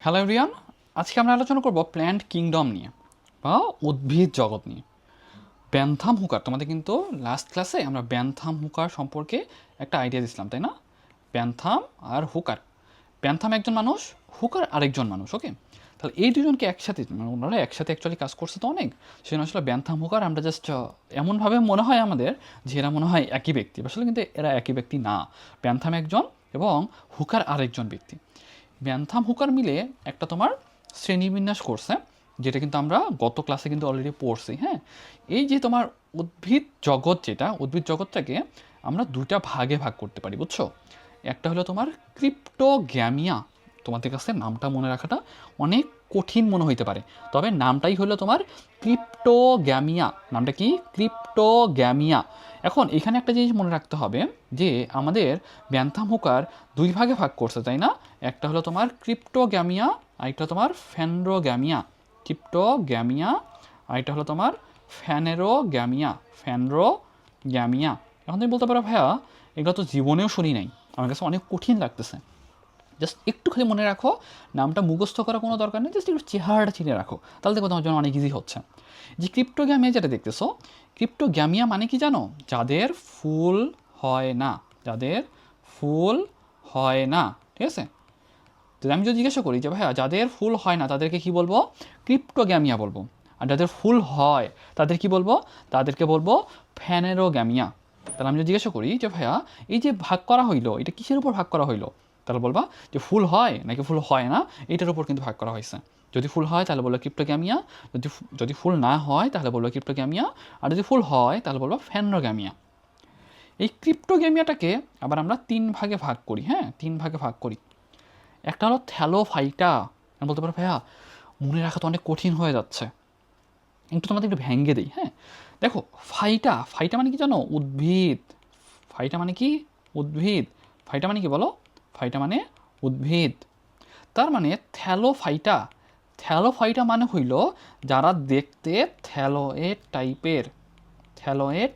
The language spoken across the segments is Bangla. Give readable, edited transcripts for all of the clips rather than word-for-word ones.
হ্যালো এভরিওয়ান, আজকে আমরা আলোচনা করব প্ল্যান্ট কিংডম নিয়ে বা উদ্ভিদ জগৎ নিয়ে। ব্যান্থাম হুকার, তোমাদের কিন্তু লাস্ট ক্লাসে আমরা ব্যান্থাম হুকার সম্পর্কে একটা আইডিয়া দিছিলাম, তাই না? ব্যান্থাম আর হুকার, ব্যান্থাম একজন মানুষ, হুকার আরেকজন মানুষ। ওকে, তাহলে এই দুজনকে একসাথে, মানে ওনারা একসাথে অ্যাকচুয়ালি কাজ করছে তো অনেক, সেজন্য আসলে ব্যান্থাম হুকার আমরা জাস্ট এমনভাবে মনে হয় আমাদের যে এরা মনে হয় একই ব্যক্তি, আসলে কিন্তু এরা একই ব্যক্তি না। ব্যান্থাম একজন এবং হুকার আরেকজন ব্যক্তি। ব্যান্থাম হুকার মিলে একটা তোমার শ্রেণীবিন্যাস করছে, যেটা কিন্তু আমরা গত ক্লাসে কিন্তু অলরেডি পড়ছি। হ্যাঁ, এই যে তোমার উদ্ভিদ জগৎ, যেটা উদ্ভিদ জগৎটাকে আমরা দুইটা ভাগে ভাগ করতে পারি, বুঝছো? একটা হলো তোমার ক্রিপ্টোগ্যামিয়া। তোমাদের কাছে নামটা মনে রাখাটা অনেক কঠিন মনে হইতে পারে, তবে নামটাই হলো তোমার ক্রিপ্টোগ্যামিয়া। নামটা কি? ক্রিপ্টোগ্যামিয়া। এখন এখানে একটা জিনিস মনে রাখতে হবে যে আমাদের ব্যান্থাম হুকার দুই ভাগে ভাগ করছে, তাই না? একটা হলো তোমার ক্রিপ্টোগ্যামিয়া, আরেকটা তোমার ফ্যান্ড্রোগ্যামিয়া। ক্রিপ্টোগ্যামিয়া, আরেকটা হলো তোমার ফ্যানেরোগ্যামিয়া। ফ্যান্ড্রোগ্যামিয়া। এখন তুমি বলতে পারো, ভাইয়া এগুলো তো জীবনেও শুনি নাই, আমার কাছে অনেক কঠিন লাগতেছে। জাস্ট একটু খালি মনে রাখো, নামটা মুখস্থ করার কোনো দরকার নেই, জাস্ট একটু চেহারাটা চিনে রাখো, তাহলে দেখো তোমার জন্য অনেক ইজি হচ্ছে। যে ক্রিপ্টোগ্যামিয়া যেটা দেখতেছো, ক্রিপ্টোগ্যামিয়া মানে কি জানো? যাদের ফুল হয় না, যাদের ফুল হয় না, ঠিক আছে? তো আমি যদি জিজ্ঞাসা করি যে ভাইয়া যাদের ফুল হয় না তাদেরকে কি বলবো? ক্রিপ্টোগ্যামিয়া বলবো। আর যাদের ফুল হয় তাদের কি বলবো? তাদেরকে বলবো ফ্যানেরোগ্যামিয়া। তাহলে আমি যদি জিজ্ঞাসা করি যে ভাইয়া এই যে ভাগ করা হইলো, এটা কিসের উপর ভাগ করা হইলো, তাহলে বলবা যে ফুল হয় নাকি ফুল হয় না, এটার উপর কিন্তু ভাগ করা হয়েছে। যদি ফুল হয় তাহলে বলবো ক্রিপ্টোগ্যামিয়া, যদি যদি ফুল না হয় তাহলে বলবো ক্রিপ্টোগ্যামিয়া, আর যদি ফুল হয় তাহলে বলবো ফ্যানোগ্যামিয়া। এই ক্রিপ্টোগ্যামিয়াটাকে আবার আমরা তিন ভাগে ভাগ করি। হ্যাঁ, তিন ভাগে ভাগ করি। একটা হলো থ্যালোফাইটা। আমি বলতে পারো ভাইয়া মনে রাখা তো অনেক কঠিন হয়ে যাচ্ছে, একটু তোমাদের একটু ভেঙে দিই। হ্যাঁ, দেখো, ফাইটা, ফাইটা মানে কি জানো? উদ্ভিদ। ফাইটা মানে কি? উদ্ভিদ। ফাইটা মানে কি বলো? ফাইটা মানে উদ্ভিদ। তার মানে থ্যালোফাইটা, থ্যালোফাইটা মানে হইল যারা দেখতে থ্যালোয়েড টাইপের, থ্যালোয়েড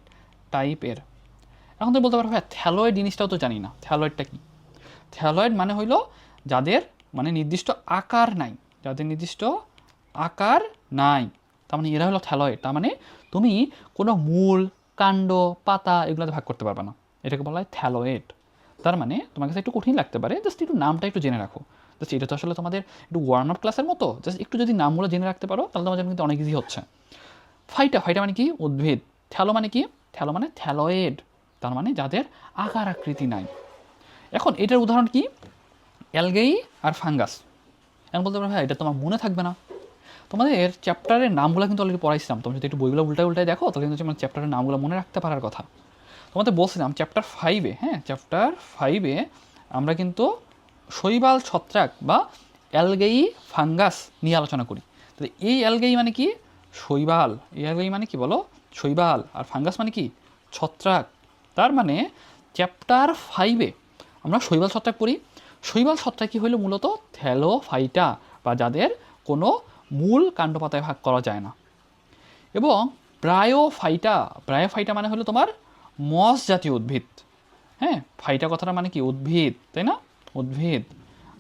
টাইপের। এখন তুমি বলতে পারো ভাই থ্যালোয়েড জিনিসটাও তো জানি না, থ্যালোয়েডটা কি? থ্যালয়েড মানে হইল যাদের মানে নির্দিষ্ট আকার নাই, যাদের নির্দিষ্ট আকার নাই, তার মানে এরা হলো থ্যালয়েড। তার মানে তুমি কোনো মূল, কাণ্ড, পাতা এগুলোতে ভাগ করতে পারবে না, এটাকে বলা হয় থ্যালয়েড। তার মানে তোমার কাছে একটু কঠিন লাগতে পারে, জাস্ট একটু নামটা একটু জেনে রাখো। জাস্ট এটা তো আসলে তোমাদের একটু ওয়ার্ম আপ ক্লাসের মতো, জাস্ট একটু যদি নামগুলো জেনে রাখতে পারো তাহলে তোমার জন্য কিন্তু অনেক ইজি হচ্ছে। ফাইটা, ফাইটা মানে কি? উদ্ভিদ। থ্যালো মানে কি? থ্যালো মানে থ্যালয়েড, তার মানে যাদের আকার আকৃতি নাই। এখন এটার উদাহরণ কি? অ্যালগেই আর ফাঙ্গাস। এখন বলতে পারো ভাই এটা তোমার মনে থাকবে না, তোমাদের চ্যাপ্টারের নামগুলো কিন্তু অলরেডি পড়াইছিলাম, তুমি যদি একটু বইগুলো উল্টায় উল্টায় দেখো তাহলে কিন্তু তোমার চ্যাপ্টারের নামগুলো মনে রাখতে পারার কথা। তোমাদের বলছিলাম চ্যাপ্টার 5-এ, হ্যাঁ চ্যাপ্টার 5-এ আমরা কিন্তু শৈবাল ছত্রাক বা অ্যালগেই ফাঙ্গাস নিয়ে আলোচনা করি। তাহলে এই অ্যালগেই মানে কি? শৈবাল। এই অ্যালগেই মানে কি বলো? শৈবাল। আর ফাঙ্গাস মানে কি? ছত্রাক। তার মানে চ্যাপ্টার 5-এ আমরা শৈবাল ছত্রাক পড়ি। শৈবাল ছত্রাকই হইল মূলত থ্যালোফাইটা, বা যাদের কোনো মূল কাণ্ডপাতায় ভাগ করা যায় না। এবং ব্রায়োফাইটা, ব্রায়োফাইটা মানে হলো তোমার মস জাতীয় উদ্ভিদ। হ্যাঁ, ফাইটা কথাটা মানে কি? উদ্ভিদ, তাই না? উদ্ভিদ।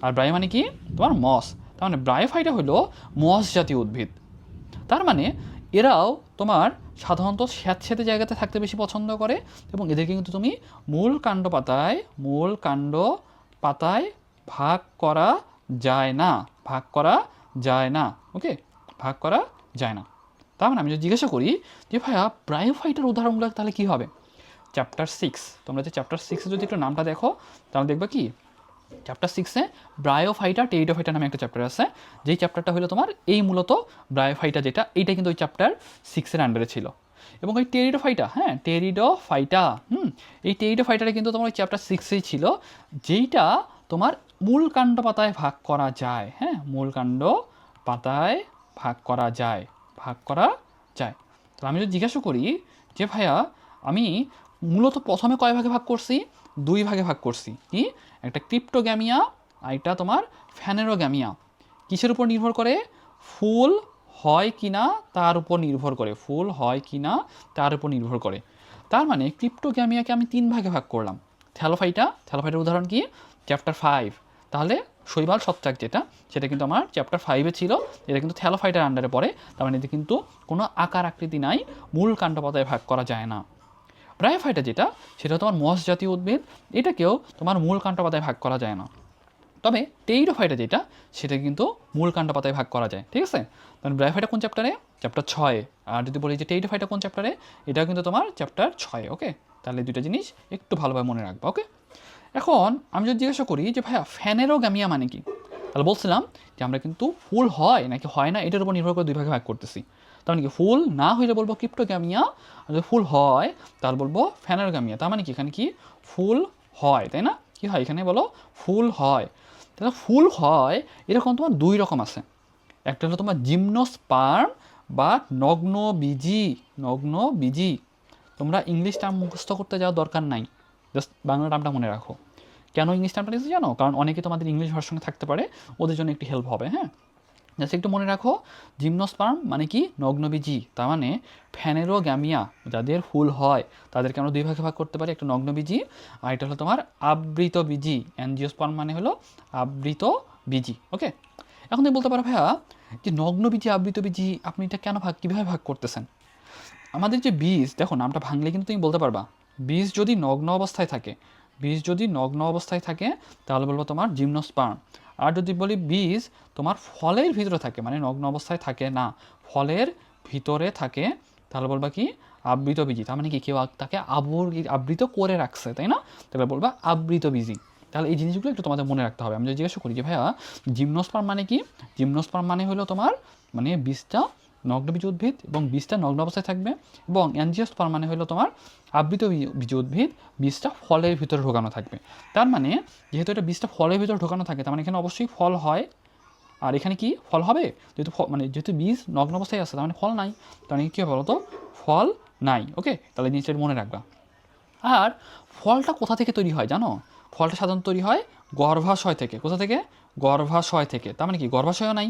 আর ব্রায়ো মানে কি? তোমার মস। তার মানে ব্রায়োফাইটা হলো মস জাতীয় উদ্ভিদ। তার মানে এরাও তোমার সাধারণত স্যাঁতস্যাঁতে জায়গাতে থাকতে বেশি পছন্দ করে, এবং এদেরকে কিন্তু তুমি মূল কাণ্ড পাতায়, মূল কাণ্ড পাতায় ভাগ করা যায় না, ভাগ করা যায় না। ওকে, ভাগ করা যায় না। তার মানে আমি যদি জিজ্ঞাসা করি যে ভাইয়া ব্রায়োফাইটার উদাহরণগুলো তাহলে কী হবে? চ্যাপ্টার 6, তোমরা যে চ্যাপ্টার 6-এ যদি একটু নামটা দেখো তাহলে দেখবে কি চ্যাপ্টার 6-এ ব্রায়োফাইটা টেরিডোফাইটা নামে একটা চ্যাপ্টার আছে, যেই চ্যাপ্টারটা হলো তোমার এই মূলত ব্রায়োফাইটা, যেটা এইটা কিন্তু ওই চ্যাপ্টার 6-এর আন্ডারে ছিল। এবং ওই টেরিডোফাইটা, হ্যাঁ টেরিডোফাইটা, এই টেরিডোফাইটাটা কিন্তু তোমার ওই চ্যাপ্টার 6-এই ছিল, যেইটা তোমার মূল কাণ্ড পাতায় ভাগ করা যায়। হ্যাঁ, মূল কাণ্ড পাতায় ভাগ করা যায়, ভাগ করা যায়। তো আমি যদি জিজ্ঞাসা করি যে ভাইয়া আমি মূলত প্রথমে কয় ভাগে ভাগ করছি? দুই ভাগে ভাগ করছি। কি? একটা ক্রিপ্টোগ্যামিয়া আর একটা তোমার ফ্যানেরোগ্যামিয়া। কিসের উপর নির্ভর করে? ফুল হয় কিনা তার উপর নির্ভর করে, ফুল হয় কিনা তার উপর নির্ভর করে। তার মানে ক্রিপ্টোগ্যামিয়াকে আমি তিন ভাগে ভাগ করলাম। থ্যালোফাইটা, থ্যালোফাইটার উদাহরণ কি? চ্যাপ্টার 5। তাহলে শৈবাল ছত্রাক যেটা, সেটা কিন্তু আমার চ্যাপ্টার 5-এ ছিল। এটা কিন্তু থ্যালোফাইটার আন্ডারে পড়ে, তার মানে এতে কিন্তু কোনো আকার আকৃতি নাই, মূল কাণ্ড পাতায় ভাগ করা যায় না। ব্রায়োফাইটা যেটা, সেটা তোমার মস জাতীয় উদ্ভিদ, এটাকেও তোমার মূল কাণ্ড পাতায় ভাগ করা যায় না। তবে টেইডোফাইটা যেটা, সেটা কিন্তু মূল কাণ্ড পাতায় ভাগ করা যায়, ঠিক আছে। মানে ব্রায়োফাইটা কোন চ্যাপ্টারে? চ্যাপ্টার 6। আর যদি বলি যে টেইডোফাইটা কোন চ্যাপ্টারে, এটাও কিন্তু তোমার চ্যাপ্টার 6। ওকে, তাহলে দুইটা জিনিস একটু ভালোভাবে মনে রাখবা। ওকে, এখন আমি যদি জিজ্ঞাসা করি যে ভাইয়া ফ্যানেরোগামিয়া মানে কি, তাহলে বলছিলাম যে আমরা কিন্তু ফুল হয় নাকি হয় না এটার উপর নির্ভর করে দুই ভাগে ভাগ করতেছি। তার মানে কি ফুল না হইলে বলবো ক্রিপ্টোগ্যামিয়া, আর যদি ফুল হয় তাহলে বলবো ফ্যানেরোগামিয়া। তার মানে কি এখানে কি ফুল হয়, তাই না? কি হয় এখানে বলো? ফুল হয়। তাহলে ফুল হয় এরকম তোমার দুই রকম আছে। একটা হলো তোমার জিমনোস্পার্ম বা নগ্নবীজি। নগ্নবীজি, তোমরা ইংলিশ টার্ম মুখস্থ করতে যাওয়ার দরকার নাই, জাস্ট বাংলা টার্মটা মনে রাখো। কেন ইংলিশ টার্মটা নিয়েছি জানো? কারণ অনেকে তোমাদের ইংলিশ ভার্সনে থাকতে পারে, ওদের জন্য একটু হেল্প হবে। হ্যাঁ, জাস্ট একটু মনে রাখো, জিমনোস্পার্ম মানে কি নগ্নবীজি, তার মানে ফ্যানেরোগ্যামিয়া, যাদের ফুল হয় তাদেরকে আমরা দুই ভাগে ভাগ করতে পারি, একটা নগ্নবীজি আর এটা হলো তোমার আবৃত বীজি। অ্যানজিওস্পার্ম মানে হলো আবৃত বীজি। ওকে, এখন তুমি বলতে পারো ভাইয়া যে নগ্নবীজি আবৃত বীজি আপনি এটা কেন কীভাবে ভাগ করতেছেন? আমাদের যে বীজ, দেখো নামটা ভাঙলে কিন্তু তুমি বলতে পারবা, বীজ যদি নগ্ন অবস্থায় থাকে, বীজ যদি নগ্ন অবস্থায় থাকে তাহলে বলবো তোমার জিমনোস্পার্ম। আর যদি বলি বীজ তোমার ফলের ভিতরে থাকে, মানে নগ্ন অবস্থায় থাকে না, ফলের ভিতরে থাকে, তাহলে বলবা কি আবৃত বীজি। তার মানে কি কেউ তাকে আবৃত করে রাখছে, তাই না? তাহলে বলবা আবৃত বীজি। তাহলে এই জিনিসগুলো একটু তোমাদের মনে রাখতে হবে। আমি যদি জিজ্ঞাসা করি যে ভাইয়া জিমনোস্পার্ম মানে কি, জিমনোস্পার্ম মানে হলো তোমার মানে বীজটা নগ্নবীজ উদ্ভিদ এবং বীজটা নগ্ন অবস্থায় থাকবে, এবং অ্যানজিওস্পার্ম মানে হলো তোমার আবৃত বীজ উদ্ভিদ, বীজটা ফলের ভিতরে ঢোকানো থাকবে। তার মানে যেহেতু এটা বীজটা ফলের ভিতরে ঢোকানো থাকে, তার মানে এখানে অবশ্যই ফল হয়। আর এখানে কি ফল হবে? যেহেতু মানে যেহেতু বীজ নগ্ন অবস্থায় আছে, তার মানে ফল নাই। তার মানে কী হবে বলো তো? ফল নাই। ওকে, তাহলে জিনিসটা মনে রাখবা। আর ফলটা কোথা থেকে তৈরি হয় জানো? ফলটা সাধারণত তৈরি হয় গর্ভাশয় থেকে। কোথা থেকে? গর্ভাশয় থেকে। তার মানে কি গর্ভাশয়ও নাই,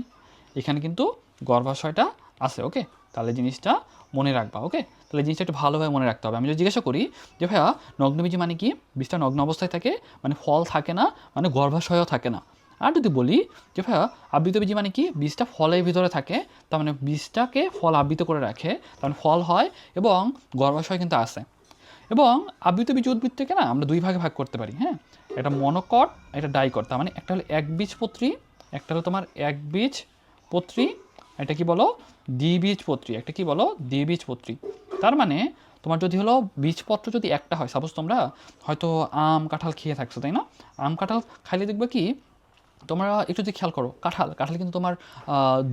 এখানে কিন্তু গর্ভাশয়টা আছে। ওকে, তাহলে জিনিসটা মনে রাখবা। ওকে, তাহলে জিনিসটা একটু ভালোভাবে মনে রাখতে হবে। আমি যদি জিজ্ঞাসা করি যে ভাইয়া নগ্নবীজি মানে কি, বীজটা নগ্ন অবস্থায় থাকে মানে ফল থাকে না, মানে গর্ভাশয়ও থাকে না। আর যদি বলি যে ভাইয়া আবৃত বীজি মানে কি, বীজটা ফলের ভিতরে থাকে, তার মানে বীজটাকে ফল আবৃত করে রাখে, তার মানে ফল হয় এবং গর্ভাশয় কিন্তু আছে। এবং আবৃত বীজ উদ্ভিদ থেকে না আমরা দুই ভাগে ভাগ করতে পারি। হ্যাঁ, একটা মনোকট, একটা ডাইকট। তার মানে একটা হলো একবীজপত্রী, একটা হলো তোমার একবীজপত্রী, এটা কি বলো দ্বিবীজপত্রী, একটা কি বলো দ্বিবীজপত্রী। তার মানে তোমার যদি হলো বীজপত্র যদি একটা হয়, সাপোজ তোমরা হয়তো আম কাঁঠাল খেয়ে থাকছো, তাই না? আম কাঁঠাল খাইলে দেখবে কি তোমরা একটু যদি খেয়াল করো, কাঁঠাল কিন্তু তোমার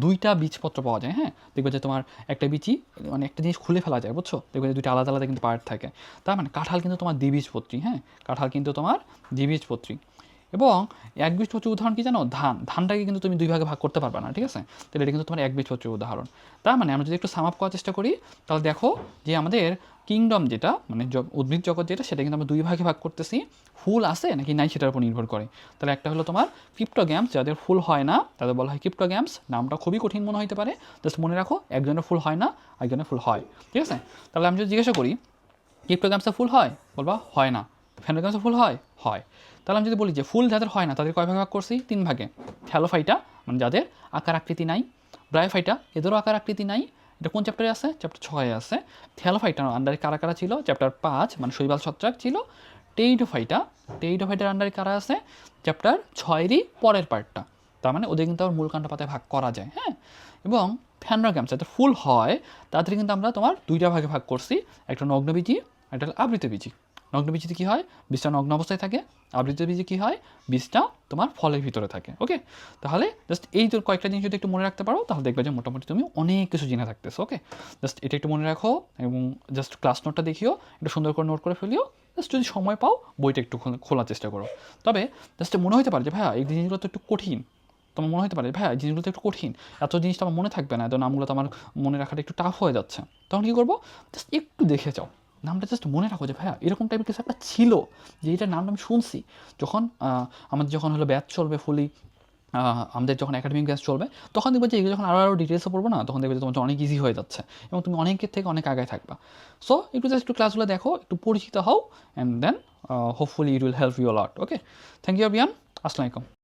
দুইটা বীজপত্র পাওয়া যায়। হ্যাঁ, দেখবে যে তোমার একটা বীজই মানে একটা জিনিস খুলে ফেলা যায়, বুঝছো? দেখবে যে দুইটা আলাদা আলাদা কিন্তু পার্ট থাকে। তার মানে কাঁঠাল কিন্তু তোমার দ্বিবীজপত্রী। হ্যাঁ, কাঁঠাল কিন্তু তোমার দ্বিবীজপত্রী। এবং একবীজপত্রীর উদাহরণ কি জানো? ধানটাকে কিন্তু তুমি দুই ভাগে ভাগ করতে পারবে না, ঠিক আছে? তাহলে এটা কিন্তু তোমার একবীজপত্রীর উদাহরণ। তার মানে আমরা যদি একটু সাম আপ করার চেষ্টা করি, তাহলে দেখো যে আমাদের কিংডম যেটা মানে উদ্ভিদ জগৎ যেটা, সেটা কিন্তু আমরা দুই ভাগে ভাগ করতেছি। ফুল আছে নাকি নাই সেটার উপর নির্ভর করে। তাহলে একটা হলো তোমার ক্রিপ্টোগ্যামস, যাদের ফুল হয় না তাদের বলা হয় ক্রিপ্টোগ্যামস। নামটা খুবই কঠিন মনে হতে পারে, জাস্ট মনে রাখো একজনের ফুল হয় না, একজনের ফুল হয়, ঠিক আছে? তাহলে আমি যদি জিজ্ঞাসা করি ক্রিপ্টোগ্যামসে ফুল হয়, বলবা হয় না। ফ্যানোগ্যামসে ফুল হয়, হয়। তাহলে আমি যদি বলি যে ফুল যাদের হয় না তাদের কয় ভাগে ভাগ করছি? 3 ভাগে। থ্যালোফাইটা মানে যাদের আকার আকৃতি নাই, ব্রায়োফাইটা এদেরও আকার আকৃতি নাই, এটা কোন চ্যাপ্টারে আছে? চ্যাপ্টার 6-এ আছে। থ্যালোফাইটার আন্ডারে কারা কারা ছিল? চ্যাপ্টার 5 মানে শৈবাল ছত্রাক ছিল। টেইডোফাইটার আন্ডারে কারা আছে? চ্যাপ্টার 6-এরই পরের পার্টটা। তার মানে ওদের কিন্তু আবার মূল কাণ্ড পাতায় ভাগ করা যায়। হ্যাঁ, এবং ফ্যানোগ্যামস যাদের ফুল হয় তাদের কিন্তু আমরা তোমার দুইটা ভাগে ভাগ করছি, একটা নগ্নবীজি, একটা আবৃতবীজি। নগ্নবীজিতে কী হয়? বীজটা নগ্ন অবস্থায় থাকে। আবৃতবীজি কী হয়? বীজটা তোমার ফলের ভিতরে থাকে। ওকে, তাহলে জাস্ট এই তো কয়েকটা জিনিস যদি একটু মনে রাখতে পারো, তাহলে দেখবে যে মোটামুটি তুমি অনেক কিছু জেনে থাকতেছো। ওকে, জাস্ট এটা একটু মনে রাখো এবং জাস্ট ক্লাস নোটটা দেখিও, একটু সুন্দর করে নোট করে ফেলিও। জাস্ট যদি সময় পাও বইটা একটু খোলার চেষ্টা করো। তবে জাস্ট মনে হতে পারে যে ভাইয়া এই জিনিসগুলো তো একটু কঠিন, তোমার মনে হতে পারে ভাইয়া জিনিসগুলো তো একটু কঠিন, এত জিনিসটা আমার মনে থাকবে না, এত নামগুলো তো আমার মনে রাখাটা একটু টাফ হয়ে যাচ্ছে। তখন কী করবো? জাস্ট একটু দেখে যাও, নামটা জাস্ট মনে রাখো যে ভাইয়া এরকম টাইপের কিছু একটা ছিল, যে এটার নামটা আমি শুনছি। যখন আমাদের যখন হলো ব্যাচ চলবে ফুলি, আমাদের যখন একাডেমিক ব্যাচ চলবে, তখন দেখবে যে এগুলো যখন আরও ডিটেলসে পড়বো না, তখন দেখবে যে তোমার অনেক ইজি হয়ে যাচ্ছে এবং তুমি অনেকের থেকে অনেক আগায় থাকবা। সো একটু জাস্ট একটু ক্লাসগুলো দেখো, একটু পরিচিত হও, and then hopefully it will help you lot. Okay, thank you Abiyan, আসসালামু আলাইকুম।